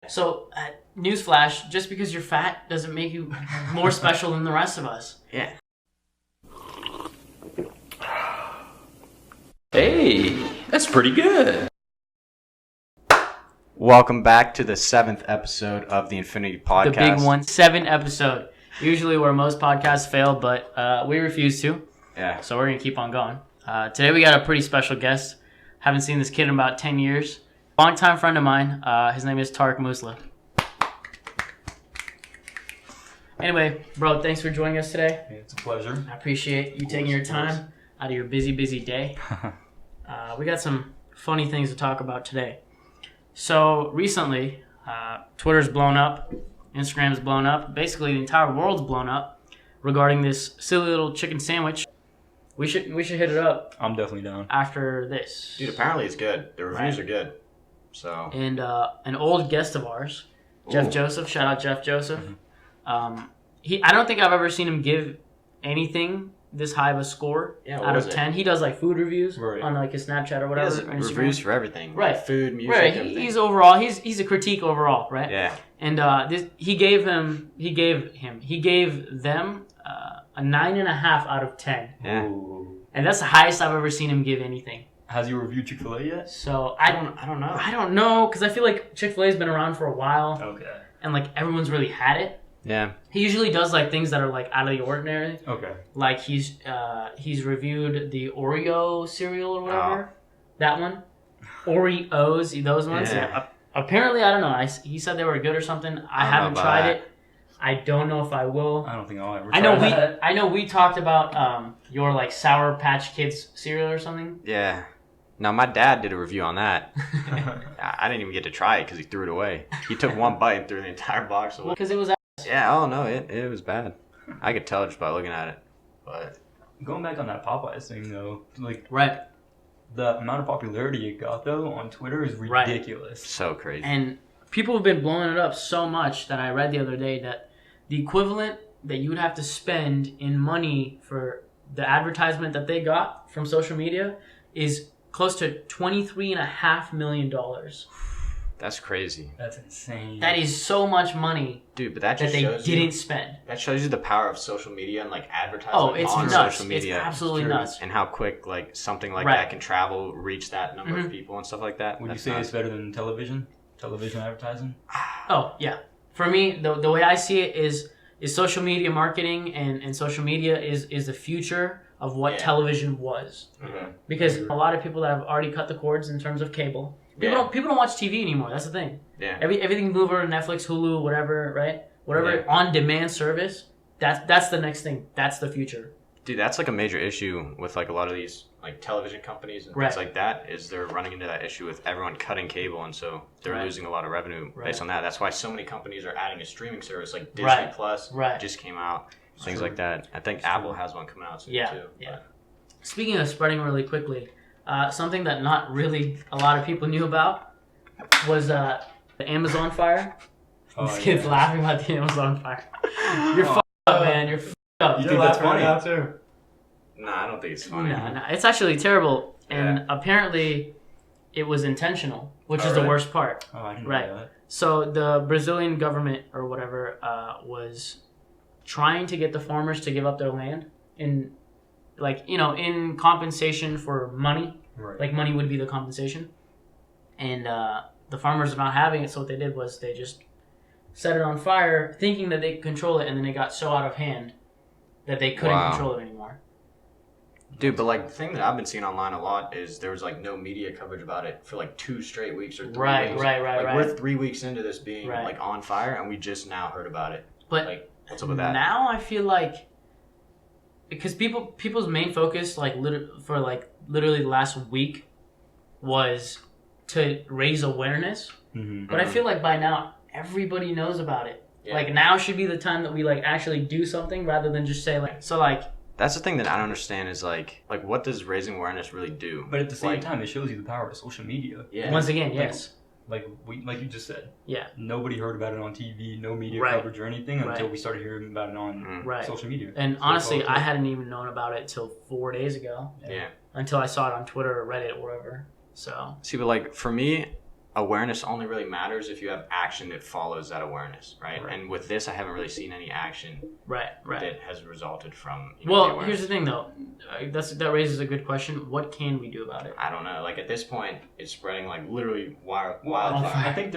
So, newsflash, just because you're fat doesn't make you more special than the rest of us. Yeah. Hey, that's pretty good. Welcome back to the 7th episode of the Infinity Podcast. The big one, 7 episode. Usually where most podcasts fail, but we refuse to. Yeah. So we're going to keep on going. Today we got a pretty special guest. Haven't seen this kid in about 10 years. Longtime friend of mine. His name is Tarek Musla. Anyway, bro, thanks for joining us today. Yeah, it's a pleasure. I appreciate you taking your time out of your busy, busy day. We got some funny things to talk about today. So recently, Twitter's blown up, Instagram's blown up, basically the entire world's blown up regarding this silly little chicken sandwich. We should hit it up. I'm definitely down. After this. Dude, apparently it's good. The reviews are good. So. And an old guest of ours, Jeff Joseph. Shout out Jeff Joseph. Mm-hmm. I don't think I've ever seen him give anything this high of a score out of 10. He does like food reviews on like his Snapchat or whatever. He does reviews for everything. Right. Like food, music, right. everything. He's overall, he's a critique overall, right? Yeah. And he gave them a 9.5 out of 10. Yeah. Ooh. And that's the highest I've ever seen him give anything. Has he reviewed Chick-fil-A yet? So I don't know. I don't know because I feel like Chick-fil-A's been around for a while. Okay. And like everyone's really had it. Yeah. He usually does like things that are like out of the ordinary. Okay. Like he's reviewed the Oreo cereal or whatever. That one. Oreos, those ones. Yeah. Apparently, I don't know. He said they were good or something. I haven't tried it. I don't know if I will. I don't think I'll ever try that. I know we talked about your like Sour Patch Kids cereal or something. Yeah. Now, my dad did a review on that. I didn't even get to try it because he threw it away. He took one bite and threw the entire box away. Because it was. Yeah, oh no, it was bad. I could tell just by looking at it. But Going back on that Popeyes thing though, like Right. the amount of popularity it got though on Twitter is ridiculous. so crazy. And people have been blowing it up so much that I read the other day that the equivalent that you would have to spend in money for the advertisement that they got from social media is close to $23.5 million. That's crazy. That's insane. That is so much money Dude, but that just they shows didn't you, spend. That shows you the power of social media and like advertising It's on nuts. social media. It's absolutely nuts. And how quick like something like that can travel, reach that number of people and stuff like that. Would you say it's better than television? Television advertising? Oh, yeah. For me, the way I see it is social media marketing and social media is the future of what television was. Mm-hmm. Because a lot of people that have already cut the cords in terms of cable. People don't watch TV anymore. That's the thing. Yeah. Everything move over to Netflix, Hulu, whatever, right? Whatever on-demand service. That's the next thing. That's the future. Dude, that's like a major issue with like a lot of these like television companies and things like that is they're running into that issue with everyone cutting cable, and so they're losing a lot of revenue based on that. That's why so many companies are adding a streaming service like Disney Plus just came out, things like that. I think Apple has one coming out soon too. Yeah. Speaking of spreading really quickly, something that not really a lot of people knew about was the Amazon fire. This kid's laughing about the Amazon fire. You're fucked up, man. You're fucked up. You think that's funny? too? No, I don't think it's funny. No, it's actually terrible. And apparently it was intentional, which is the worst part. Oh, I didn't know that. So the Brazilian government or whatever was trying to get the farmers to give up their land in compensation for money. Right. Like money would be the compensation. And the farmers are not having it, so what they did was they just set it on fire thinking that they could control it, and then it got so out of hand that they couldn't control it anymore. Dude, but like the thing that I've been seeing online a lot is there was like no media coverage about it for like 2 straight weeks or 3 weeks. Right. We're 3 weeks into this being like on fire, and we just now heard about it. But like, what's up with that? Now I feel like because people's main focus for literally the last week was to raise awareness. Mm-hmm. But I feel like by now everybody knows about it. Yeah. Like now should be the time that we like actually do something rather than just say That's the thing that I don't understand is like what does raising awareness really do? But at the same time, it shows you the power of social media. Yeah. Once again, yes. Like you just said. Yeah. Nobody heard about it on TV, no media coverage or anything until we started hearing about it on social media. And honestly, I hadn't even known about it till 4 days ago. Yeah. Until I saw it on Twitter or Reddit or wherever. So. See, but like for me, awareness only really matters if you have action that follows that awareness, right? And with this, I haven't really seen any action that has resulted from well, here's the thing, though. That raises a good question. What can we do about it? I don't know. Like, at this point, it's spreading like literally wildfire. I think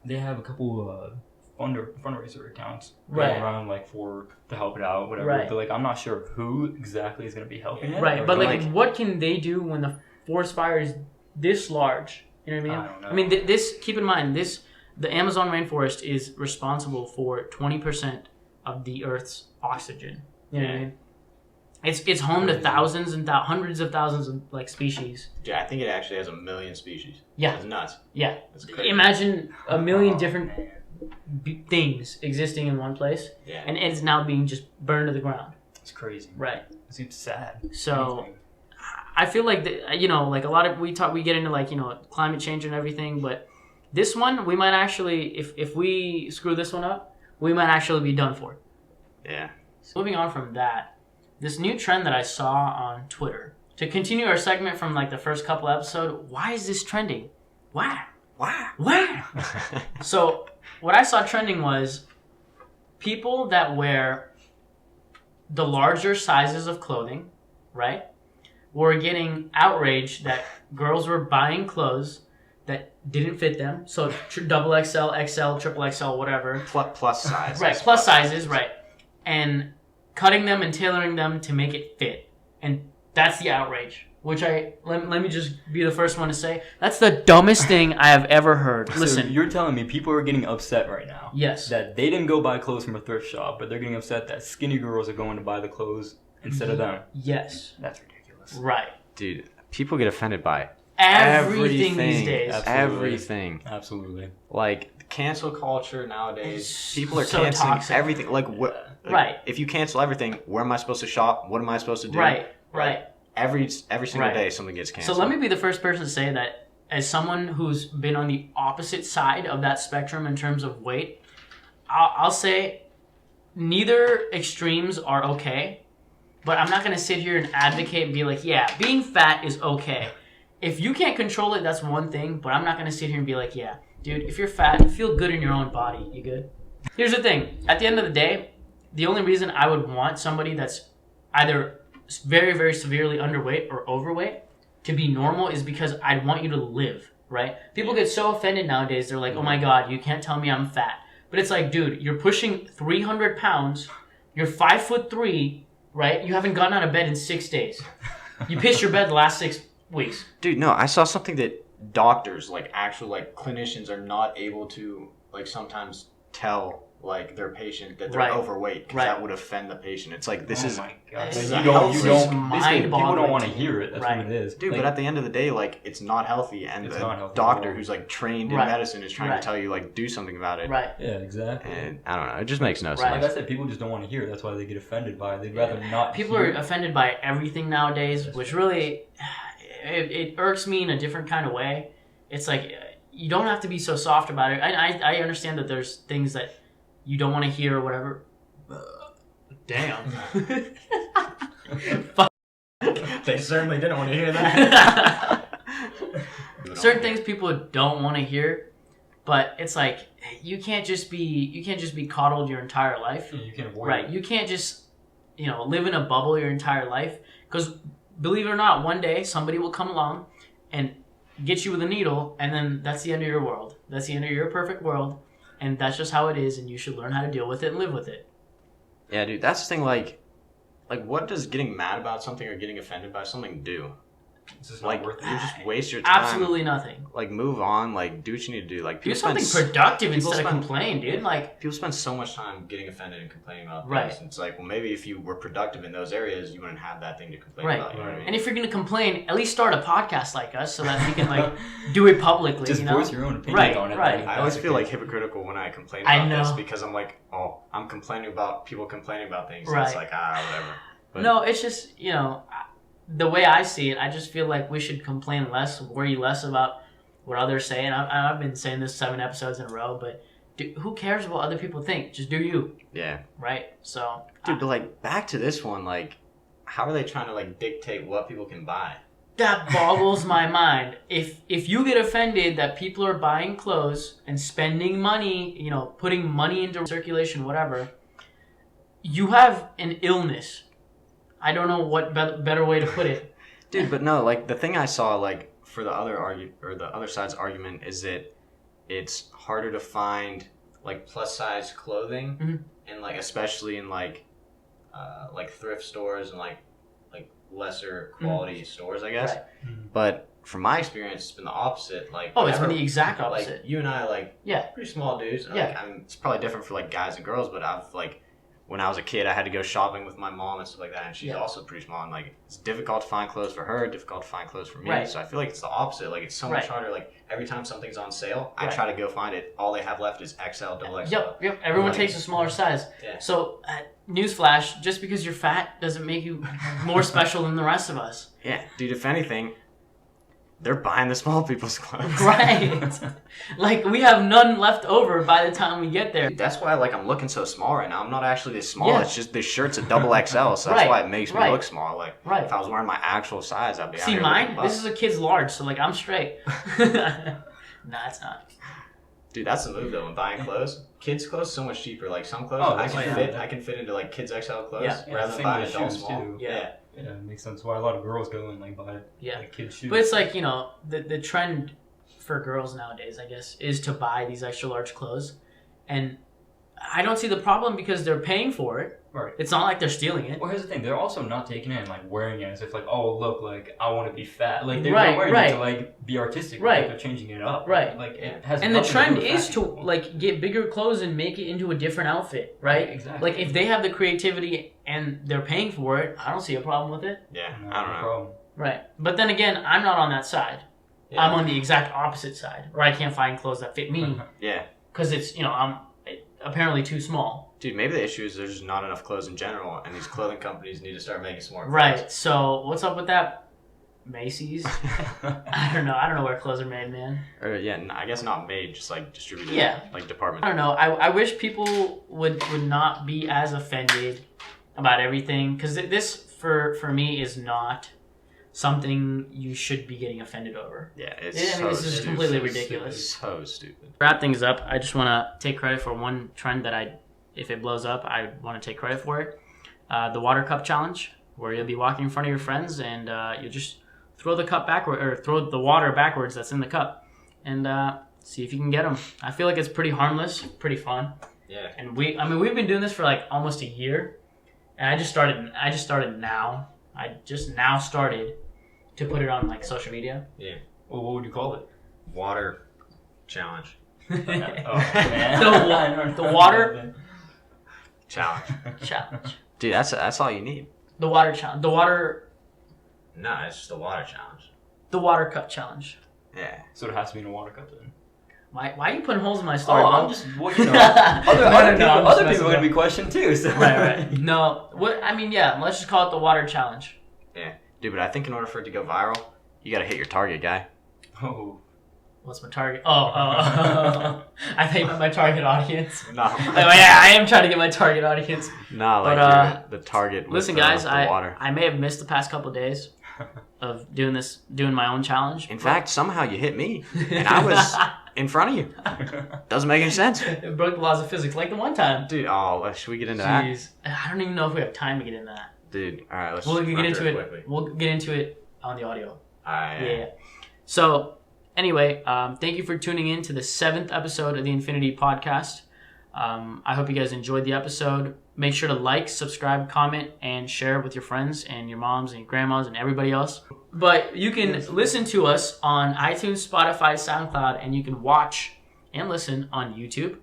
they have a couple fundraiser accounts going around like to help it out, whatever. But like, I'm not sure who exactly is going to be helping it. Right, but like, what can they do when the forest fire is this large? You know what I mean? I don't know. I mean, keep in mind, the Amazon rainforest is responsible for 20% of the Earth's oxygen. You know what I mean? It's home to thousands and hundreds of thousands of like species. Yeah, I think it actually has 1 million species. Yeah. It's nuts. Yeah. That's crazy. Imagine 1 million different things existing in one place. Yeah. And it's now being just burned to the ground. It's crazy. Right. It seems sad. So I feel like like a lot of we get into like climate change and everything, but this one we might actually if we screw this one up, we might actually be done for. Yeah. So moving on from that, this new trend that I saw on Twitter. To continue our segment from like the first couple episodes, why is this trending? Why? So what I saw trending was people that wear the larger sizes of clothing, right? Were getting outraged that girls were buying clothes that didn't fit them. So double XL, XL, triple XL, whatever. Plus size. Right, plus sizes, right. And cutting them and tailoring them to make it fit. And that's the outrage. Which let me just be the first one to say, that's the dumbest thing I have ever heard. Listen. So you're telling me people are getting upset right now. Yes. That they didn't go buy clothes from a thrift shop, but they're getting upset that skinny girls are going to buy the clothes instead of them. Yes. That's ridiculous. Right. Dude, people get offended by everything these days. Everything. Absolutely. Like, cancel culture nowadays. People are so canceling toxic. everything. Like, right. If you cancel everything, where am I supposed to shop? What am I supposed to do? Right. Every single day something gets canceled. So let me be the first person to say that as someone who's been on the opposite side of that spectrum in terms of weight, I'll say neither extremes are okay. But I'm not going to sit here and advocate and be like, yeah, being fat is okay. If you can't control it, that's one thing. But I'm not going to sit here and be like, yeah, dude, if you're fat, feel good in your own body. You good? Here's the thing. At the end of the day, the only reason I would want somebody that's either very, very severely underweight or overweight to be normal is because I'd want you to live, right? People get so offended nowadays. They're like, oh my God, you can't tell me I'm fat. But it's like, dude, you're pushing 300 pounds. You're 5'3", right? You haven't gotten out of bed in 6 days. You pissed your bed the last 6 weeks. Dude, no, I saw something that doctors, like actual like clinicians, are not able to like sometimes tell like their patient that they're overweight because that would offend the patient. It's like this is my God. People don't want to hear it. That's what it is. Dude, like, but at the end of the day, like it's not healthy, and the doctor who's like trained in medicine is trying to tell you like do something about it. Right. Yeah, exactly. And I don't know, it just makes no sense. Like I said, people just don't want to hear it. That's why they get offended by it. They'd rather not. People are offended by everything nowadays, which really it irks me in a different kind of way. It's like you don't have to be so soft about it. I understand that there's things that you don't want to hear or whatever. Damn. They certainly didn't want to hear that. Certain things people don't want to hear, but it's like you can't just be coddled your entire life. You can avoid it. You can't just live in a bubble your entire life, because believe it or not, one day somebody will come along and get you with a needle, and then that's the end of your world. That's the end of your perfect world. And that's just how it is, and you should learn how to deal with it and live with it. Yeah, dude, that's the thing. Like, what does getting mad about something or getting offended by something do? It's just not worth it. You just waste your time. Absolutely nothing. Like, move on. Like, do what you need to do. Like, do something productive instead of complain, dude. Like, people spend so much time getting offended and complaining about things. And it's like, well, maybe if you were productive in those areas, you wouldn't have that thing to complain about. You know what I mean? And if you're gonna complain, at least start a podcast like us, so that you can do it publicly. Just voice your own opinion on it. I always feel like hypocritical when I complain about this, because I'm like, oh, I'm complaining about people complaining about things. And it's like, whatever. But no, it's just the way I see it, I just feel like we should complain less, worry less about what others say. And I've been saying this 7 episodes in a row, but who cares what other people think? Just do you. Yeah. Right? So. Dude, but back to this one, how are they trying to dictate what people can buy? That boggles my mind. If you get offended that people are buying clothes and spending money, you know, putting money into circulation, whatever, you have an illness. I don't know what better way to put it. Dude, but no, like the thing I saw, like for the other the other side's argument is that it's harder to find like plus size clothing, mm-hmm. and like especially in like thrift stores and like lesser quality stores, I guess. Right. But from my experience, it's been the opposite. Like, it's been the exact opposite. Like you and I, pretty small dudes. Yeah. Like, I mean, it's probably different for like guys and girls, but I've like, when I was a kid, I had to go shopping with my mom and stuff like that, and she's also pretty small, and like it's difficult to find clothes for her, difficult to find clothes for me. Right. So I feel like it's the opposite. Like it's so much harder. Like every time something's on sale, I try to go find it. All they have left is XL, double XL. Yep. Everyone takes a smaller size. Yeah. So, newsflash: just because you're fat doesn't make you more special than the rest of us. Yeah, dude. If anything, they're buying the small people's clothes. Right. Like, we have none left over by the time we get there. Dude, that's why, like, I'm looking so small right now. I'm not actually this small. Yeah. It's just this shirt's a double XL, so that's why it makes me look small. Like, if I was wearing my actual size, I'd be out here mine? This is a kid's large, so, like, I'm straight. Nah, it's not. Dude, that's the move, though, when buying clothes. Kids' clothes so much cheaper. Like, some clothes I can fit into, like, kids' XL clothes rather than buying adult small. Too. Yeah. Yeah, it makes sense why a lot of girls go and like buy like kids' shoes. But it's like, you know, the trend for girls nowadays, I guess, is to buy these extra large clothes. And I don't see the problem because they're paying for it. Right. It's not like they're stealing it. Well, here's the thing. They're also not taking it and like wearing it as if like, oh, look, like I want to be fat. Like they're not wearing it to like be artistic. Right. Like, they're changing it up. Right. Like it has. And the trend is to like get bigger clothes and make it into a different outfit, right? Exactly. Like if they have the creativity and they're paying for it, I don't see a problem with it. Yeah, No, I don't know. problem. Right. But then again, I'm not on that side. Yeah. I'm on the exact opposite side, where I can't find clothes that fit me. Yeah. Because it's, you know, I'm apparently too small. Dude, maybe the issue is there's just not enough clothes in general, and these clothing companies need to start making some more clothes. Right. So what's up with that? Macy's? I don't know where clothes are made, man. Or I guess not made, just like distributed. Yeah. Like department. I don't know. I wish people would not be as offended about everything, because this for me is not something you should be getting offended over. Yeah, this is completely ridiculous. So stupid. Wrap things up. I just want to take credit for one trend that if it blows up, I want to take credit for it. The water cup challenge, where you'll be walking in front of your friends and you just throw the cup backward, or throw the water backwards that's in the cup, and see if you can get them. I feel like it's pretty harmless, pretty fun. Yeah. And we've been doing this for like almost a year, and I just started now. I just now started to put it on like social media. Yeah. Well, what would you call it? Water challenge. Oh man. The water challenge. Dude, that's all you need. The water challenge. No, it's just the water challenge. The water cup challenge. Yeah. So it has to be in a water cup then. Why are you putting holes in my story? I'm just, well, you know, other people are gonna be questioned too. So. Right. No, let's just call it the water challenge. Yeah, dude, but I think in order for it to go viral, you gotta hit your target, guy. Oh. What's my target? I think my target audience. No. I am trying to get my target audience. No, like the target. Listen, guys, I may have missed the past couple of days of doing my own challenge. In fact, somehow you hit me, and I was in front of you. Doesn't make any sense. It broke the laws of physics, like the one time. Dude, should we get into that? I don't even know if we have time to get into that. Dude, all right, we'll get into it quickly. We'll get into it on the audio. Yeah. So, anyway, thank you for tuning in to the 7th episode of the Infinity Podcast. I hope you guys enjoyed the episode. Make sure to like, subscribe, comment, and share with your friends and your moms and your grandmas and everybody else. But you can listen to us on iTunes, Spotify, SoundCloud, and you can watch and listen on YouTube.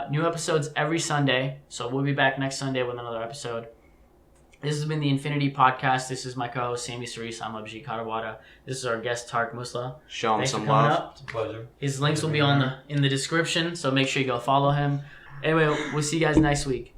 New episodes every Sunday, so we'll be back next Sunday with another episode. This has been the Infinity Podcast. This is my co-host, Sammy Cerise. I'm Abhijit Karawada. This is our guest, Tarek Musla. Show him some love. It's a pleasure. His links will be in the description, so make sure you go follow him. Anyway, we'll see you guys next week.